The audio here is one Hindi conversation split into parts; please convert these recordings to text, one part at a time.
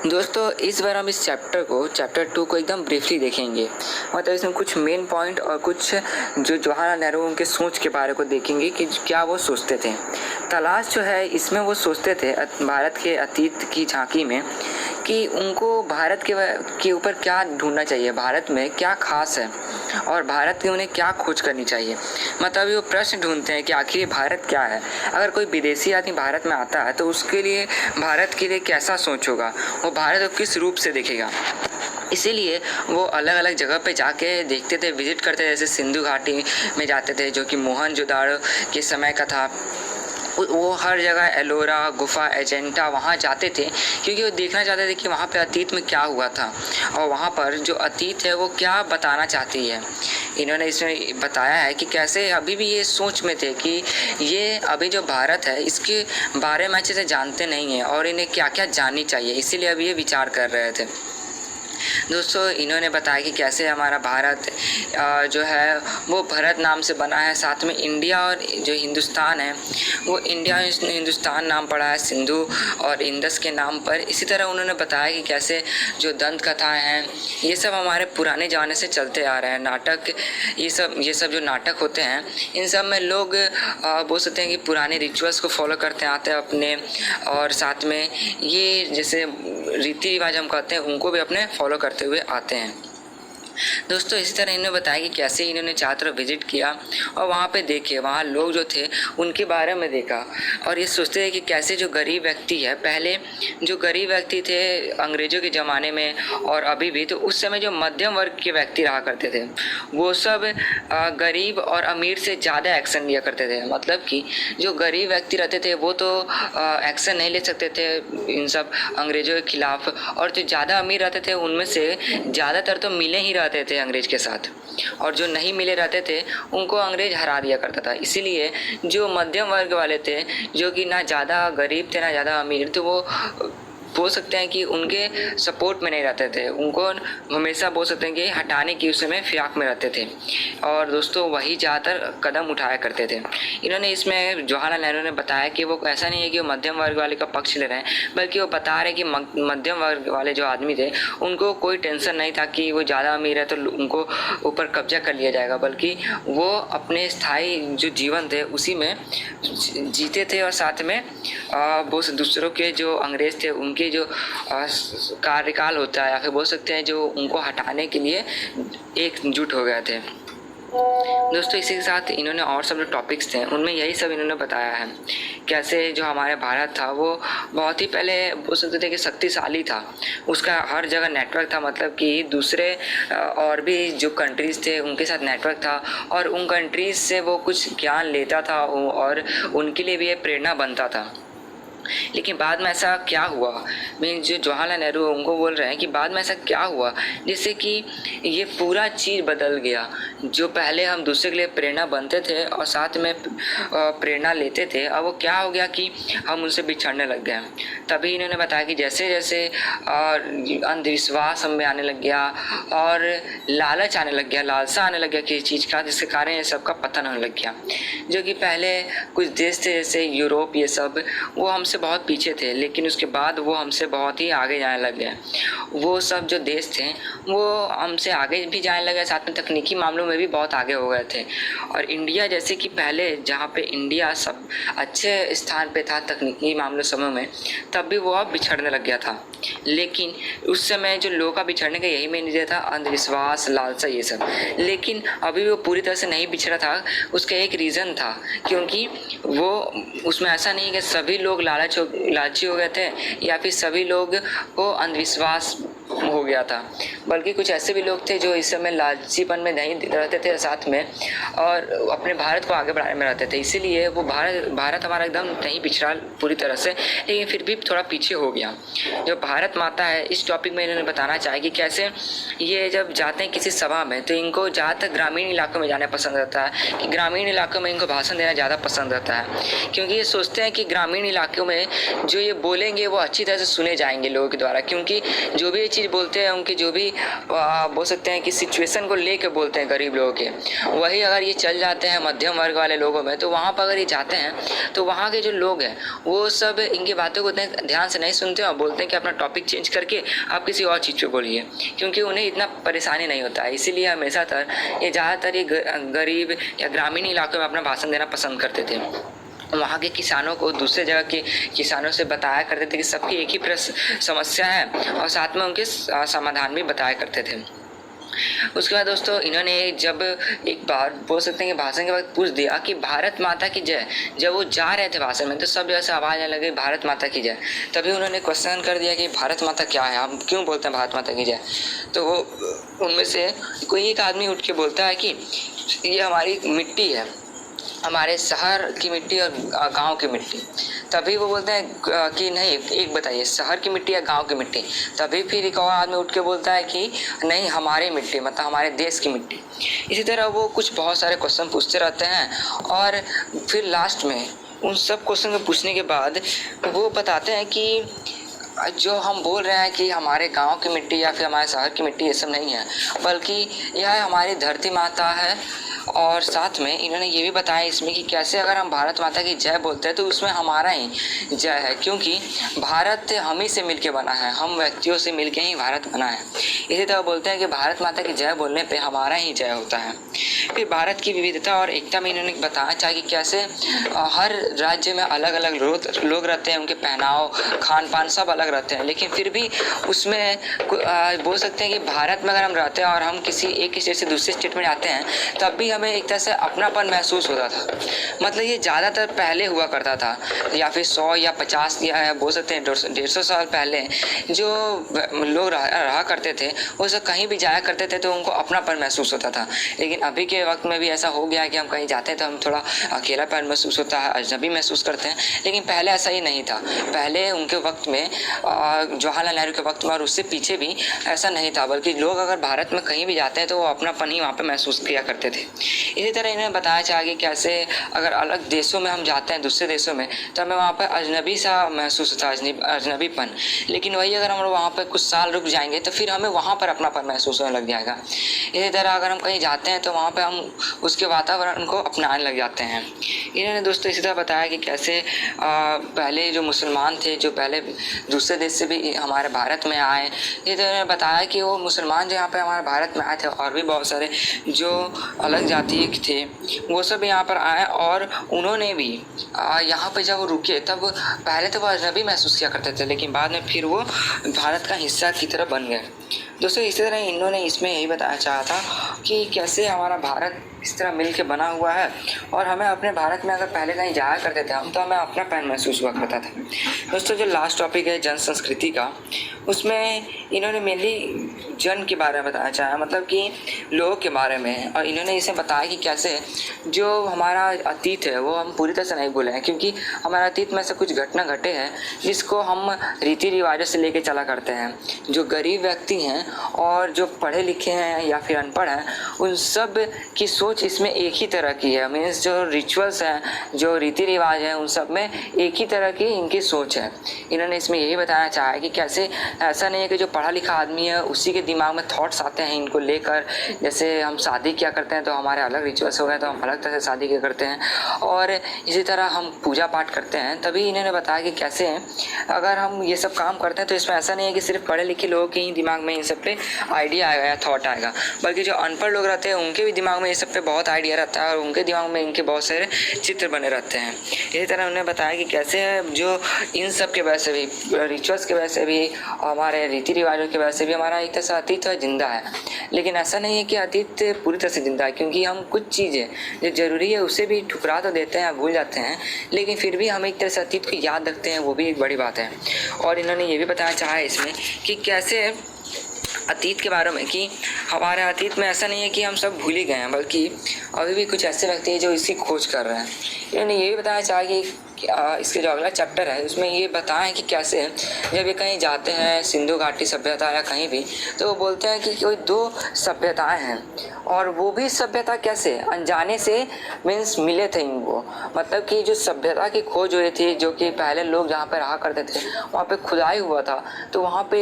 दोस्तों इस बार हम इस चैप्टर 2 को एकदम ब्रीफली देखेंगे। मतलब इसमें कुछ मेन पॉइंट और कुछ जो जवाहरलाल नेहरू उनके सोच के बारे को देखेंगे कि क्या वो सोचते थे। तलाश जो है इसमें वो सोचते थे भारत के अतीत की झांकी में कि उनको भारत के ऊपर क्या ढूंढना चाहिए, भारत में क्या खास है और भारत की उन्हें क्या खोज करनी चाहिए। मतलब वो प्रश्न ढूंढते हैं कि आखिर भारत क्या है। अगर कोई विदेशी आदमी भारत में आता है तो उसके लिए भारत के लिए कैसा सोच होगा, वो भारत को किस रूप से देखेगा। इसीलिए वो अलग अलग जगह पे जाके देखते थे, विजिट करते थे। जैसे सिंधु घाटी में जाते थे जो कि मोहनजोदाड़ो के समय का था। वो हर जगह एलोरा गुफा एजेंटा वहाँ जाते थे क्योंकि वो देखना चाहते थे कि वहाँ पे अतीत में क्या हुआ था और वहाँ पर जो अतीत है वो क्या बताना चाहती है। इन्होंने इसमें बताया है कि कैसे अभी भी ये सोच में थे कि ये अभी जो भारत है इसके बारे में अच्छे से जानते नहीं हैं और इन्हें क्या क्या जाननी चाहिए, इसीलिए अभी ये विचार कर रहे थे। दोस्तों इन्होंने बताया कि कैसे हमारा भारत जो है वो भरत नाम से बना है, साथ में इंडिया और जो हिंदुस्तान है वो इंडिया हिंदुस्तान नाम पड़ा है सिंधु और इंदस के नाम पर। इसी तरह उन्होंने बताया कि कैसे जो दंत कथाएं हैं ये सब हमारे पुराने ज़माने से चलते आ रहे हैं। नाटक ये सब जो नाटक होते हैं इन सब में लोग बोल सकते हैं कि पुराने रिचुअल्स को फॉलो करते आते हैं अपने, और साथ में ये जैसे रीति रिवाज हम कहते हैं उनको भी अपने फॉलो करते हुए आते हैं। दोस्तों इसी तरह इन्होंने बताया कि कैसे इन्होंने चारों तरफ विजिट किया और वहाँ पे देखे, वहाँ लोग जो थे उनके बारे में देखा और ये सोचते थे कि कैसे जो गरीब व्यक्ति है, पहले जो गरीब व्यक्ति थे अंग्रेज़ों के ज़माने में और अभी भी, तो उस समय जो मध्यम वर्ग के व्यक्ति रहा करते थे वो सब गरीब और अमीर से ज़्यादा एक्शन लिया करते थे। मतलब कि जो गरीब व्यक्ति रहते थे वो तो एक्शन नहीं ले सकते थे इन सब अंग्रेज़ों के खिलाफ, और जो ज़्यादा अमीर रहते थे उनमें से ज़्यादातर तो मिले ही रहते थे अंग्रेज के साथ, और जो नहीं मिले रहते थे उनको अंग्रेज हरा दिया करता था। इसीलिए जो मध्यम वर्ग वाले थे जो कि ना ज़्यादा गरीब थे ना ज़्यादा अमीर, तो वो बोल सकते हैं कि उनके सपोर्ट में नहीं रहते थे, उनको हमेशा बोल सकते हैं कि हटाने की उस समय फिराक में रहते थे और दोस्तों वही ज़्यादातर कदम उठाया करते थे। इन्होंने इसमें जवाहरलाल नेहरू ने बताया कि वो ऐसा नहीं है कि वो मध्यम वर्ग वाले का पक्ष ले रहे हैं, बल्कि वो बता रहे हैं कि मध्यम वर्ग वाले जो आदमी थे उनको कोई टेंशन नहीं था कि वो ज़्यादा अमीर है तो उनको ऊपर कब्जा कर लिया जाएगा, बल्कि वो अपने स्थायी जो जीवन थे उसी में जीते थे और साथ में वो दूसरों के जो अंग्रेज थे उनके जो कार्यकाल होता है या फिर बोल सकते हैं जो उनको हटाने के लिए एकजुट हो गए थे। दोस्तों इसी के साथ इन्होंने और सब जो टॉपिक्स थे उनमें यही सब इन्होंने बताया है, कैसे जो हमारे भारत था वो बहुत ही पहले बोल सकते थे कि शक्तिशाली था, उसका हर जगह नेटवर्क था। मतलब कि दूसरे और भी जो कंट्रीज़ थे उनके साथ नेटवर्क था और उन कंट्रीज़ से वो कुछ ज्ञान लेता था और उनके लिए भी ये प्रेरणा बनता था। लेकिन बाद में ऐसा क्या हुआ, मीन जो जवाहरलाल नेहरू उनको बोल रहे हैं कि बाद में ऐसा क्या हुआ जिससे कि ये पूरा चीज़ बदल गया। जो पहले हम दूसरे के लिए प्रेरणा बनते थे और साथ में प्रेरणा लेते थे, अब वो क्या हो गया कि हम उनसे बिछड़ने लग गए। तभी इन्होंने बताया कि जैसे जैसे अंधविश्वास हम में आने लग गया और लालच आने लग गया, लालसा आने लग गया किसी चीज़ का, जिसके कारण ये सबका पतन होने लग गया। जो कि पहले कुछ देश थे जैसे यूरोप, ये सब वो हमसे बहुत पीछे थे, लेकिन उसके बाद वो हमसे बहुत ही आगे जाने लग गए। वो सब जो देश थे वो हमसे आगे भी जाने लगे, साथ में तकनीकी मामलों में भी बहुत आगे हो गए थे। और इंडिया जैसे कि पहले जहाँ पे इंडिया सब अच्छे स्थान पे था तकनीकी मामलों समय में, तब भी वो अब बिछड़ने लग गया था। लेकिन उस समय जो लोगों का बिछड़ने का यही मेन वजह था अंधविश्वास, लालसा, ये सब। लेकिन अभी वो पूरी तरह से नहीं बिछड़ा था, उसका एक रीज़न था, क्योंकि वो उसमें ऐसा नहीं कि सभी लोग लालची हो गए थे या फिर सभी लोग को अंधविश्वास हो गया था, बल्कि कुछ ऐसे भी लोग थे जो इस समय लालचीपन में नहीं रहते थे साथ में और अपने भारत को आगे बढ़ाने में रहते थे। इसीलिए वो भारत हमारा एकदम नहीं बिछड़ा पूरी तरह से, लेकिन फिर भी थोड़ा पीछे हो गया। जो भारत माता है, इस टॉपिक में इन्होंने बताना चाहे कि कैसे ये जब जाते हैं किसी सभा में तो इनको ज़्यादातर ग्रामीण इलाकों में जाना पसंद रहता है, कि ग्रामीण इलाकों में इनको भाषण देना ज़्यादा पसंद रहता है, क्योंकि ये सोचते हैं कि ग्रामीण इलाकों में जो ये बोलेंगे वो अच्छी तरह से सुने जाएंगे लोगों के द्वारा, क्योंकि जो भी ये चीज़ बोलते हैं उनके जो भी बोल सकते हैं कि सिचुएशन को लेके बोलते हैं गरीब लोगों के, वही अगर ये चल जाते हैं मध्यम वर्ग वाले लोगों में, तो वहाँ पर अगर ये जाते हैं तो वहाँ के जो लोग हैं वो सब इनकी बातों को उतने ध्यान से नहीं सुनते और बोलते हैं कि अपना टॉपिक चेंज करके आप किसी और चीज़ को बोलिए, क्योंकि उन्हें इतना परेशानी नहीं होता है। इसीलिए हमेशा ये ज़्यादातर ये गरीब या ग्रामीण इलाकों में अपना भाषण देना पसंद करते थे। वहाँ के किसानों को दूसरे जगह के किसानों से बताया करते थे कि सबकी एक ही समस्या है और साथ में उनके समाधान भी बताया करते थे। उसके बाद दोस्तों इन्होंने जब एक बार बोल सकते हैं कि भाषण के वक्त पूछ दिया कि भारत माता की जय, जब वो जा रहे थे भाषण में तो सब जैसे आवाज़ आने लगी भारत माता की जय। तभी उन्होंने क्वेश्चन कर दिया कि भारत माता क्या है, हम क्यों बोलते हैं भारत माता की जय। तो वो उनमें से कोई एक आदमी उठ के बोलता है कि ये हमारी मिट्टी है, हमारे शहर की मिट्टी और गांव की मिट्टी। तभी वो बोलते हैं कि नहीं, एक बताइए शहर की मिट्टी या गांव की मिट्टी। तभी फिर एक और आदमी उठ के बोलता है कि नहीं, हमारी मिट्टी मतलब हमारे देश की मिट्टी। इसी तरह वो कुछ बहुत सारे क्वेश्चन पूछते रहते हैं और फिर लास्ट में उन सब क्वेश्चन को पूछने के बाद वो बताते हैं कि जो हम बोल रहे हैं कि हमारे गांव की मिट्टी या फिर हमारे शहर की मिट्टी, ये सब नहीं है, बल्कि यह हमारी धरती माता है। और साथ में इन्होंने ये भी बताया इसमें कि कैसे अगर हम भारत माता की जय बोलते हैं तो उसमें हमारा ही जय है, क्योंकि भारत हम ही से मिलके बना है, हम व्यक्तियों से मिलके ही भारत बना है। इसी तरह बोलते हैं कि भारत माता की जय बोलने पे हमारा ही जय होता है। फिर भारत की विविधता और एकता में इन्होंने बताया चाहे कि कैसे हर राज्य में अलग अलग लोग रहते हैं, उनके पहनाव खान पान सब अलग रहते हैं, लेकिन फिर भी उसमें बोल सकते हैं कि भारत में अगर हम रहते हैं और हम किसी एक स्टेट से दूसरे स्टेट में जाते हैं तब भी हमें एक तरह से अपनापन महसूस होता था। मतलब ये ज़्यादातर पहले हुआ करता था, या फिर 100 या 50 या बोल सकते हैं 150 साल पहले जो लोग रहा करते थे वो सब कहीं भी जाया करते थे तो उनको अपनापन महसूस होता था। लेकिन अभी के वक्त में भी ऐसा हो गया है कि हम कहीं जाते हैं तो हम थोड़ा अकेलापन महसूस होता है, अजनबी महसूस करते हैं। लेकिन पहले ऐसा ही नहीं था। पहले उनके वक्त में जवाहरलाल नेहरू के वक्त में और उससे पीछे भी ऐसा नहीं था, बल्कि लोग अगर भारत में कहीं भी जाते हैं तो वो अपनापन ही वहाँ पे महसूस किया करते थे। इसी तरह इन्होंने बताया चाहा कि कैसे अगर अलग देशों में हम जाते हैं, दूसरे देशों में, तो हमें वहाँ पर अजनबी सा महसूस होता है, अजनबीपन। लेकिन वही अगर हम लोग वहाँ पर कुछ साल रुक जाएंगे तो फिर हमें वहाँ पर अपनापन महसूस होने लग जाएगा। इसी तरह अगर हम कहीं जाते हैं तो वहाँ पर हम उसके वातावरण को अपनाने लग जाते हैं। इन्होंने दोस्तों इसी तरह बताया कि कैसे पहले जो मुसलमान थे, जो पहले दूसरे देश से भी हमारे भारत में आए, ये तो इन्होंने बताया कि वो मुसलमान जो यहाँ पे हमारे भारत में आए थे और भी बहुत सारे जो अलग जाति थे वो सब यहाँ पर आए और उन्होंने भी यहाँ पे जब वो रुके तब पहले तो वो अजनबी महसूस किया करते थे, लेकिन बाद में फिर वो भारत का हिस्सा की तरह बन गए। दोस्तों इसी तरह इन्होंने इसमें यही बताया चाहा था कि कैसे हमारा भारत इस तरह मिल के बना हुआ है और हमें अपने भारत में अगर पहले कहीं जाया करते थे हम तो हमें अपना पैन महसूस हुआ करता था। दोस्तों जो लास्ट टॉपिक है जन संस्कृति का, उसमें इन्होंने मेनली जन के बारे में बताया चाहा, मतलब कि लोगों के बारे में। और इन्होंने इसे बताया कि कैसे जो हमारा अतीत है वो हम पूरी तरह से नहीं भूले हैं, क्योंकि हमारा अतीत में ऐसा कुछ घटना घटे हैं जिसको हम रीति रिवाजों से लेके चला करते हैं। जो गरीब व्यक्ति हैं और जो पढ़े लिखे हैं या फिर अनपढ़ हैं, उन सब की सोच इसमें एक ही तरह की है। मीन्स जो रिचुअल्स हैं, जो रीति रिवाज हैं, उन सब में एक ही तरह की इनकी सोच है। इन्होंने इसमें यही बताया चाहा है कि कैसे ऐसा नहीं है कि जो पढ़ा लिखा आदमी है उसी के दिमाग में थॉट्स आते हैं इनको लेकर। जैसे हम शादी क्या करते हैं तो हमारे अलग रिचुअल्स हो गए तो हम अलग तरह से शादी क्या करते हैं, और इसी तरह हम पूजा पाठ करते हैं। तभी इन्होंने बताया कि कैसे अगर हम ये सब काम करते हैं तो इसमें ऐसा नहीं है कि सिर्फ पढ़े लिखे लोगों के ही दिमाग में इन सब पे आइडिया आएगा या थॉट आएगा, बल्कि जो अनपढ़ लोग रहते हैं उनके भी दिमाग में ये सब पे बहुत आइडिया रहता है और उनके दिमाग में इनके बहुत सारे चित्र बने रहते हैं। इसी तरह उन्होंने बताया कि कैसे जो इन सब के वजह से भी, रिचुअल्स के वजह से भी, हमारे रीति रिवाजों की वजह से भी हमारा एक तरह से अतीत जिंदा है। लेकिन ऐसा नहीं है कि अतीत पूरी तरह से जिंदा है, क्योंकि हम कुछ चीज़ें जो ज़रूरी है उसे भी ठुकरा तो देते हैं, भूल जाते हैं, लेकिन फिर भी हम एक तरह से अतीत को याद रखते हैं, वो भी एक बड़ी बात है। और इन्होंने ये भी बताया चाहा है इसमें कि कैसे अतीत के बारे में, कि हमारे अतीत में ऐसा नहीं है कि हम सब भूल ही गए हैं, बल्कि अभी भी कुछ ऐसे व्यक्ति हैं जो इसकी खोज कर रहे हैं। इन्होंने ये भी बताया चाहा इसके जो अगला चैप्टर है उसमें ये बताएं कि कैसे जब ये कहीं जाते हैं सिंधु घाटी सभ्यता या कहीं भी, तो वो बोलते हैं कि कोई दो सभ्यताएं हैं और वो भी सभ्यता कैसे अनजाने से मीन्स मिले थे इनको, मतलब कि जो सभ्यता की खोज हुई थी, जो कि पहले लोग जहाँ पर रहा करते थे वहाँ पे खुदाई हुआ था, तो वहाँ पे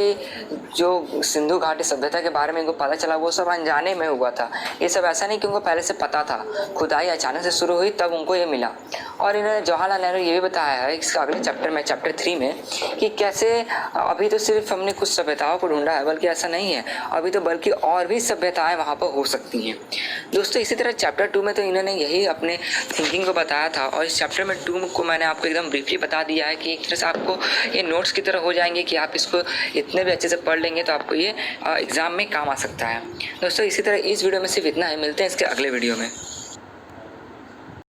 जो सिंधु घाटी सभ्यता के बारे में इनको पता चला वो सब अनजाने में हुआ था। ये सब ऐसा नहीं कि उनको पहले से पता था, खुदाई अचानक से शुरू हुई तब उनको ये मिला। और इन्होंने जवाहरलाल नेहरू ये भी बताया है इसका अगले चैप्टर में, चैप्टर 3 में, कि कैसे अभी तो सिर्फ हमने कुछ सभ्यताओं को ढूंढा है, बल्कि ऐसा नहीं है, अभी तो बल्कि और भी सभ्यताएं वहाँ पर हो सकती हैं। दोस्तों इसी तरह चैप्टर 2 में तो इन्होंने यही अपने थिंकिंग को बताया था, और इस चैप्टर में 2 को मैंने आपको एकदम ब्रीफली बता दिया है कि एक तरह से आपको ये नोट्स की तरह हो जाएंगे कि आप इसको इतने भी अच्छे से पढ़ लेंगे तो आपको ये एग्ज़ाम में काम आ सकता है। दोस्तों इसी तरह इस वीडियो में सिर्फ इतना ही, मिलते हैं इसके अगले वीडियो में।